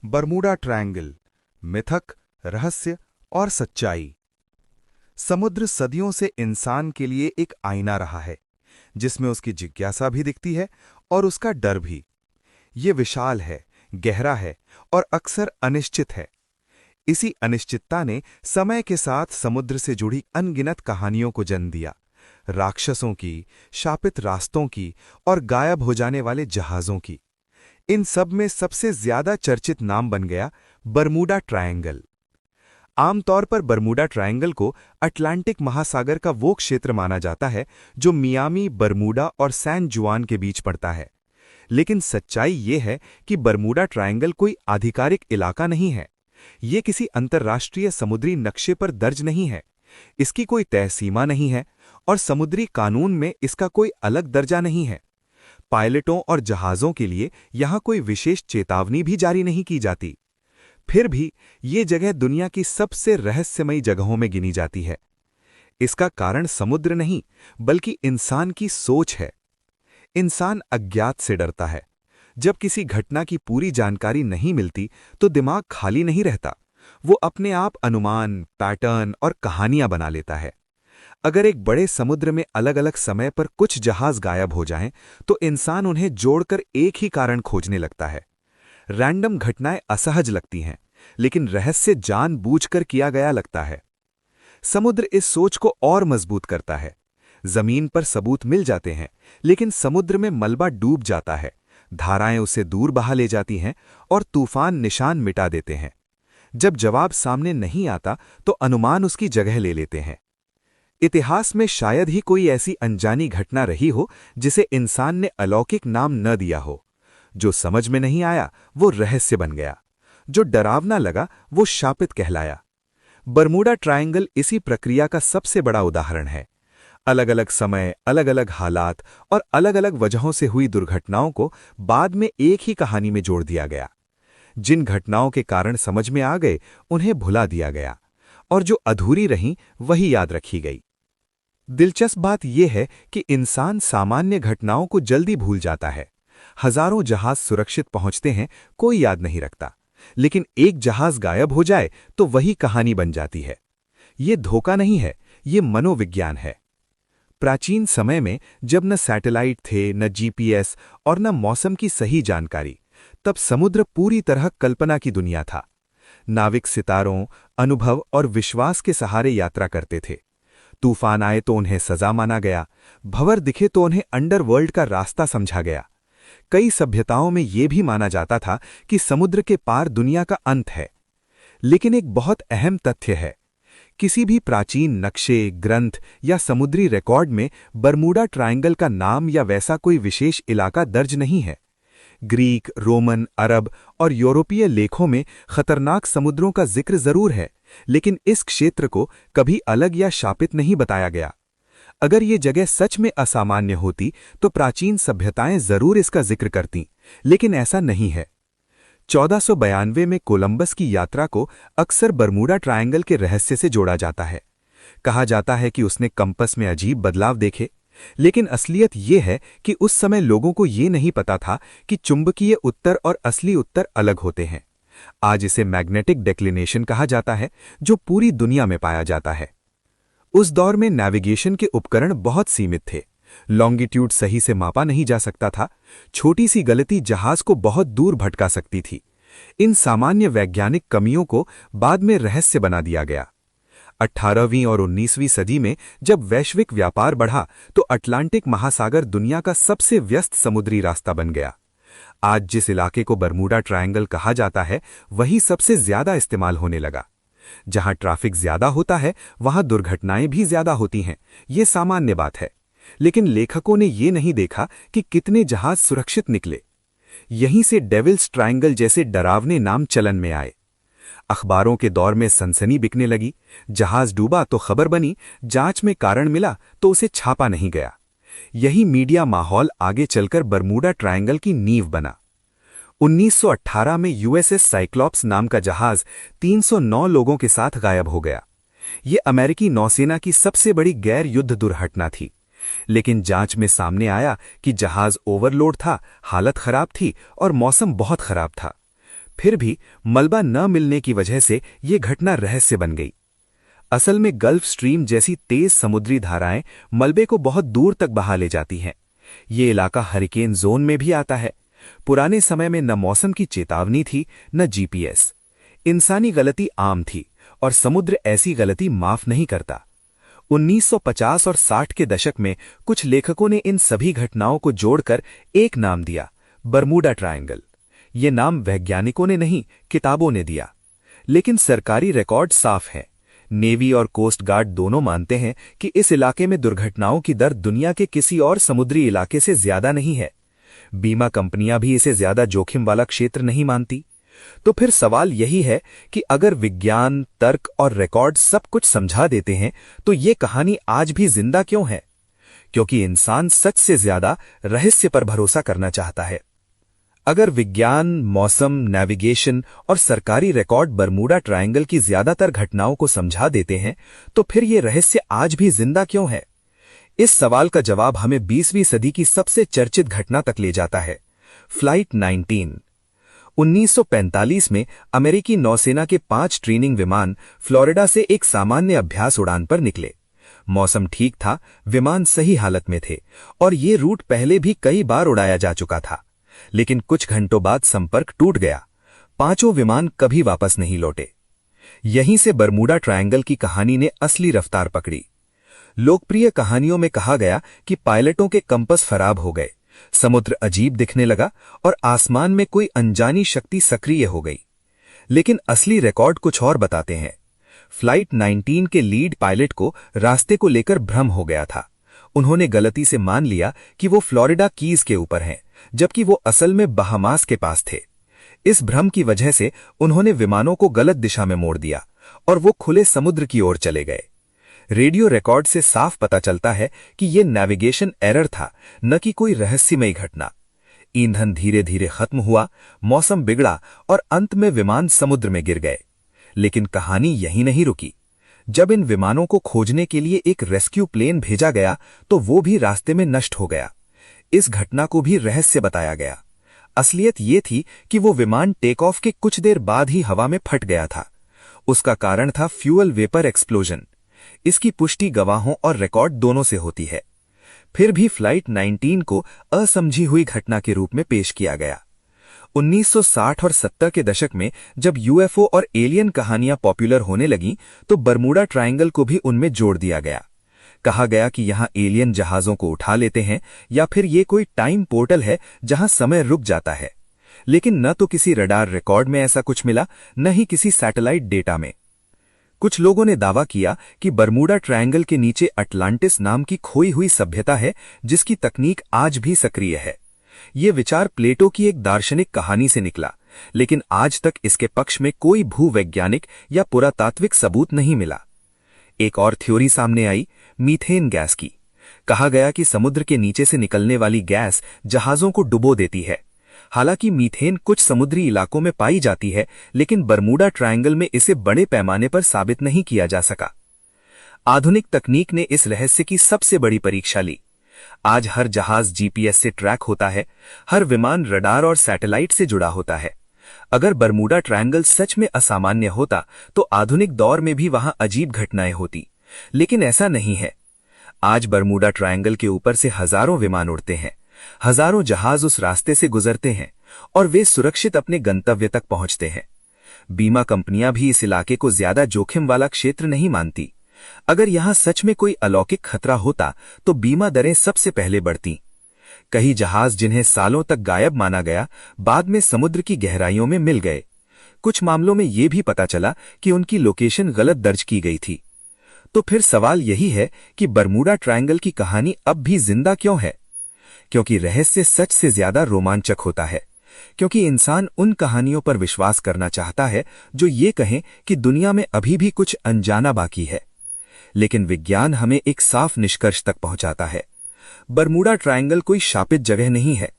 Bermuda triangle, मिथक, रहस्य और सच्चाई। समुद्र सदियों से इंसान के लिए एक आईना रहा है, जिसमें उसकी जिज्ञासा भी दिखती है और उसका डर भी। ये विशाल है, गहरा है और अक्सर अनिश्चित है। इसी अनिश्चितता ने समय के साथ समुद्र से जुड़ी अनगिनत कहानियों को जन्म दिया। राक्षसों की, शापित रास्तों की और गायब हो जाने वाले जहाज़ों की। इन सब में सबसे ज्यादा चर्चित नाम बन गया बरमूडा ट्रायंगल। आमतौर पर बरमूडा ट्रायंगल को अटलांटिक महासागर का वो क्षेत्र माना जाता है जो मियामी, बरमूडा और सैन जुआन के बीच पड़ता है। लेकिन सच्चाई ये है कि बरमूडा ट्रायंगल कोई आधिकारिक इलाका नहीं है। ये किसी अंतर्राष्ट्रीय समुद्री नक्शे पर दर्ज नहीं है। इसकी कोई तय सीमा नहीं है और समुद्री कानून में इसका कोई अलग दर्जा नहीं है। पायलटों और जहाज़ों के लिए यहां कोई विशेष चेतावनी भी जारी नहीं की जाती। फिर भी ये जगह दुनिया की सबसे रहस्यमयी जगहों में गिनी जाती है। इसका कारण समुद्र नहीं, बल्कि इंसान की सोच है। इंसान अज्ञात से डरता है। जब किसी घटना की पूरी जानकारी नहीं मिलती तो दिमाग खाली नहीं रहता। वो अपने आप अनुमान, पैटर्न और कहानियां बना लेता है। अगर एक बड़े समुद्र में अलग अलग समय पर कुछ जहाज गायब हो जाएं, तो इंसान उन्हें जोड़कर एक ही कारण खोजने लगता है। रैंडम घटनाएं असहज लगती हैं, लेकिन रहस्य जानबूझकर किया गया लगता है। समुद्र इस सोच को और मजबूत करता है। जमीन पर सबूत मिल जाते हैं, लेकिन समुद्र में मलबा डूब जाता है। धाराएं उसे दूर बहा ले जाती हैं और तूफान निशान मिटा देते हैं। जब जवाब सामने नहीं आता तो अनुमान उसकी जगह ले लेते हैं। इतिहास में शायद ही कोई ऐसी अनजानी घटना रही हो जिसे इंसान ने अलौकिक नाम न दिया हो। जो समझ में नहीं आया वो रहस्य बन गया, जो डरावना लगा वो शापित कहलाया। बरमूडा ट्रायंगल इसी प्रक्रिया का सबसे बड़ा उदाहरण है। अलग अलग समय, अलग अलग हालात और अलग अलग वजहों से हुई दुर्घटनाओं को बाद में एक ही कहानी में जोड़ दिया गया। जिन घटनाओं के कारण समझ में आ गए उन्हें भुला दिया गया, और जो अधूरी रहीं वही याद रखी गई। दिलचस्प बात यह है कि इंसान सामान्य घटनाओं को जल्दी भूल जाता है। हजारों जहाज सुरक्षित पहुंचते हैं, कोई याद नहीं रखता। लेकिन एक जहाज गायब हो जाए तो वही कहानी बन जाती है। ये धोखा नहीं है, ये मनोविज्ञान है। प्राचीन समय में जब न सैटेलाइट थे, न जीपीएस और न मौसम की सही जानकारी, तब समुद्र पूरी तरह कल्पना की दुनिया था। नाविक सितारों, अनुभव और विश्वास के सहारे यात्रा करते थे। तूफान आए तो उन्हें सजा माना गया, भंवर दिखे तो उन्हें अंडरवर्ल्ड का रास्ता समझा गया। कई सभ्यताओं में यह भी माना जाता था कि समुद्र के पार दुनिया का अंत है। लेकिन एक बहुत अहम तथ्य है, किसी भी प्राचीन नक्शे, ग्रंथ या समुद्री रिकॉर्ड में बरमूडा ट्रायंगल का नाम या वैसा कोई विशेष इलाका दर्ज नहीं है। ग्रीक, रोमन, अरब और यूरोपीय लेखों में खतरनाक समुद्रों का जिक्र जरूर है, लेकिन इस क्षेत्र को कभी अलग या शापित नहीं बताया गया। अगर ये जगह सच में असामान्य होती तो प्राचीन सभ्यताएं जरूर इसका जिक्र करतीं, लेकिन ऐसा नहीं है। 1492 में कोलंबस की यात्रा को अक्सर बरमूडा ट्रायंगल के रहस्य से जोड़ा जाता है। कहा जाता है कि उसने कंपस में अजीब बदलाव देखे, लेकिन असलियत यह है कि उस समय लोगों को यह नहीं पता था कि चुंबकीय उत्तर और असली उत्तर अलग होते हैं। आज इसे मैग्नेटिक डेक्लिनेशन कहा जाता है, जो पूरी दुनिया में पाया जाता है। उस दौर में नेविगेशन के उपकरण बहुत सीमित थे। लॉन्गिट्यूड सही से मापा नहीं जा सकता था। छोटी सी गलती जहाज को बहुत दूर भटका सकती थी। इन सामान्य वैज्ञानिक कमियों को बाद में रहस्य बना दिया गया। 18वीं और 19वीं सदी में जब वैश्विक व्यापार बढ़ा तो अटलांटिक महासागर दुनिया का सबसे व्यस्त समुद्री रास्ता बन गया। आज जिस इलाके को बरमूडा ट्रायंगल कहा जाता है, वही सबसे ज्यादा इस्तेमाल होने लगा। जहां ट्रैफिक ज्यादा होता है, वहां दुर्घटनाएं भी ज्यादा होती हैं। ये सामान्य बात है, लेकिन लेखकों ने ये नहीं देखा कि कितने जहाज सुरक्षित निकले। यहीं से डेविल्स ट्रायंगल जैसे डरावने नाम चलन में आए। अखबारों के दौर में सनसनी बिकने लगी। जहाज डूबा तो खबर बनी, जांच में कारण मिला तो उसे छापा नहीं गया। यही मीडिया माहौल आगे चलकर बरमूडा ट्रायंगल की नींव बना। 1918 में यूएसएस साइक्लॉप्स नाम का जहाज 309 लोगों के साथ गायब हो गया। ये अमेरिकी नौसेना की सबसे बड़ी गैर युद्ध दुर्घटना थी। लेकिन जांच में सामने आया कि जहाज ओवरलोड था, हालत खराब थी और मौसम बहुत खराब था। फिर भी मलबा न मिलने की वजह से ये घटना रहस्य बन गई। असल में गल्फ स्ट्रीम जैसी तेज समुद्री धाराएं मलबे को बहुत दूर तक बहा ले जाती हैं। ये इलाका हरिकेन जोन में भी आता है। पुराने समय में न मौसम की चेतावनी थी न जीपीएस। इंसानी गलती आम थी और समुद्र ऐसी गलती माफ नहीं करता। 1950 और 60 के दशक में कुछ लेखकों ने इन सभी घटनाओं को जोड़कर एक नाम दिया, बरमूडा ट्रायंगल। ये नाम वैज्ञानिकों ने नहीं, किताबों ने दिया। लेकिन सरकारी रिकॉर्ड साफ है। नेवी और कोस्ट गार्ड दोनों मानते हैं कि इस इलाके में दुर्घटनाओं की दर दुनिया के किसी और समुद्री इलाके से ज्यादा नहीं है। बीमा कंपनियां भी इसे ज्यादा जोखिम वाला क्षेत्र नहीं मानती। तो फिर सवाल यही है कि अगर विज्ञान, तर्क और रिकॉर्ड सब कुछ समझा देते हैं तो ये कहानी आज भी जिंदा क्यों है? क्योंकि इंसान सच से ज्यादा रहस्य पर भरोसा करना चाहता है। अगर विज्ञान, मौसम, नेविगेशन और सरकारी रिकॉर्ड बरमूडा ट्रायंगल की ज्यादातर घटनाओं को समझा देते हैं तो फिर ये रहस्य आज भी जिंदा क्यों है? इस सवाल का जवाब हमें 20वीं सदी की सबसे चर्चित घटना तक ले जाता है, फ्लाइट 19। 1945 में अमेरिकी नौसेना के 5 ट्रेनिंग विमान फ्लोरिडा से एक सामान्य अभ्यास उड़ान पर निकले। मौसम ठीक था, विमान सही हालत में थे और ये रूट पहले भी कई बार उड़ाया जा चुका था। लेकिन कुछ घंटों बाद संपर्क टूट गया। 5 विमान कभी वापस नहीं लौटे। यहीं से बरमूडा ट्रायंगल की कहानी ने असली रफ्तार पकड़ी। लोकप्रिय कहानियों में कहा गया कि पायलटों के कंपस खराब हो गए, समुद्र अजीब दिखने लगा और आसमान में कोई अनजानी शक्ति सक्रिय हो गई। लेकिन असली रिकॉर्ड कुछ और बताते हैं। फ्लाइट 19 के लीड पायलट को रास्ते को लेकर भ्रम हो गया था। उन्होंने गलती से मान लिया कि वो फ्लोरिडा कीज के ऊपर हैं, जबकि वो असल में बहामास के पास थे। इस भ्रम की वजह से उन्होंने विमानों को गलत दिशा में मोड़ दिया और वो खुले समुद्र की ओर चले गए। रेडियो रिकॉर्ड से साफ पता चलता है कि यह नेविगेशन एरर था, न कि कोई रहस्यमयी घटना। ईंधन धीरे धीरे खत्म हुआ, मौसम बिगड़ा और अंत में विमान समुद्र में गिर गए। लेकिन कहानी यहीं नहीं रुकी। जब इन विमानों को खोजने के लिए एक रेस्क्यू प्लेन भेजा गया तो वो भी रास्ते में नष्ट हो गया। इस घटना को भी रहस्य बताया गया। असलियत ये थी कि वो विमान टेक ऑफ के कुछ देर बाद ही हवा में फट गया था। उसका कारण था फ्यूअल वेपर एक्सप्लोजन। इसकी पुष्टि गवाहों और रिकॉर्ड दोनों से होती है। फिर भी फ्लाइट 19 को असमझी हुई घटना के रूप में पेश किया गया। 1960 और 70 के दशक में जब यूएफओ और एलियन कहानियां पॉपुलर होने लगीं तो बरमूडा ट्रायंगल को भी उनमें जोड़ दिया गया। कहा गया कि यहां एलियन जहाजों को उठा लेते हैं या फिर ये कोई टाइम पोर्टल है जहां समय रुक जाता है। लेकिन न तो किसी रडार रिकॉर्ड में ऐसा कुछ मिला, न ही किसी सैटेलाइट डेटा में। कुछ लोगों ने दावा किया कि बरमूडा ट्रायंगल के नीचे अटलांटिस नाम की खोई हुई सभ्यता है जिसकी तकनीक आज भी सक्रिय है। ये विचार प्लेटो की एक दार्शनिक कहानी से निकला, लेकिन आज तक इसके पक्ष में कोई भूवैज्ञानिक या पुरातात्विक सबूत नहीं मिला। एक और थ्योरी सामने आई, मीथेन गैस की। कहा गया कि समुद्र के नीचे से निकलने वाली गैस जहाजों को डुबो देती है। हालांकि मीथेन कुछ समुद्री इलाकों में पाई जाती है, लेकिन बरमूडा ट्रायंगल में इसे बड़े पैमाने पर साबित नहीं किया जा सका। आधुनिक तकनीक ने इस रहस्य की सबसे बड़ी परीक्षा ली। आज हर जहाज जीपीएस से ट्रैक होता है, हर विमान रडार और सैटेलाइट से जुड़ा होता है। अगर बरमूडा ट्रायंगल सच में असामान्य होता तो आधुनिक दौर में भी वहां अजीब घटनाएं होती, लेकिन ऐसा नहीं है। आज बरमूडा ट्रायंगल के ऊपर से हजारों विमान उड़ते हैं, हजारों जहाज उस रास्ते से गुजरते हैं और वे सुरक्षित अपने गंतव्य तक पहुंचते हैं। बीमा कंपनियां भी इस इलाके को ज्यादा जोखिम वाला क्षेत्र नहीं मानती। अगर यहां सच में कोई अलौकिक खतरा होता तो बीमा दरें सबसे पहले बढ़ती। कई जहाज जिन्हें सालों तक गायब माना गया, बाद में समुद्र की गहराइयों में मिल गए। कुछ मामलों में यह भी पता चला कि उनकी लोकेशन गलत दर्ज की गई थी। तो फिर सवाल यही है कि बरमूडा ट्रायंगल की कहानी अब भी जिंदा क्यों है? क्योंकि रहस्य सच से ज्यादा रोमांचक होता है। क्योंकि इंसान उन कहानियों पर विश्वास करना चाहता है जो ये कहें कि दुनिया में अभी भी कुछ अनजाना बाकी है। लेकिन विज्ञान हमें एक साफ निष्कर्ष तक पहुंचाता है। बरमूडा ट्रायंगल कोई शापित जगह नहीं है।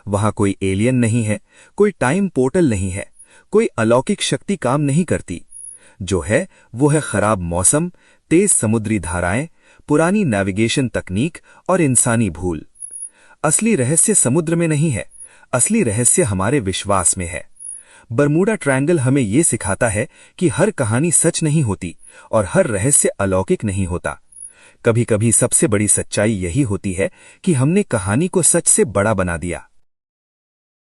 वहां कोई एलियन नहीं है, कोई टाइम पोर्टल नहीं है, कोई अलौकिक शक्ति काम नहीं करती। जो है वो है खराब मौसम, तेज समुद्री धाराएं, पुरानी नेविगेशन तकनीक और इंसानी भूल। असली रहस्य समुद्र में नहीं है, असली रहस्य हमारे विश्वास में है। बरमूडा ट्रायंगल हमें ये सिखाता है कि हर कहानी सच नहीं होती और हर रहस्य अलौकिक नहीं होता। कभी कभी सबसे बड़ी सच्चाई यही होती है कि हमने कहानी को सच से बड़ा बना दिया।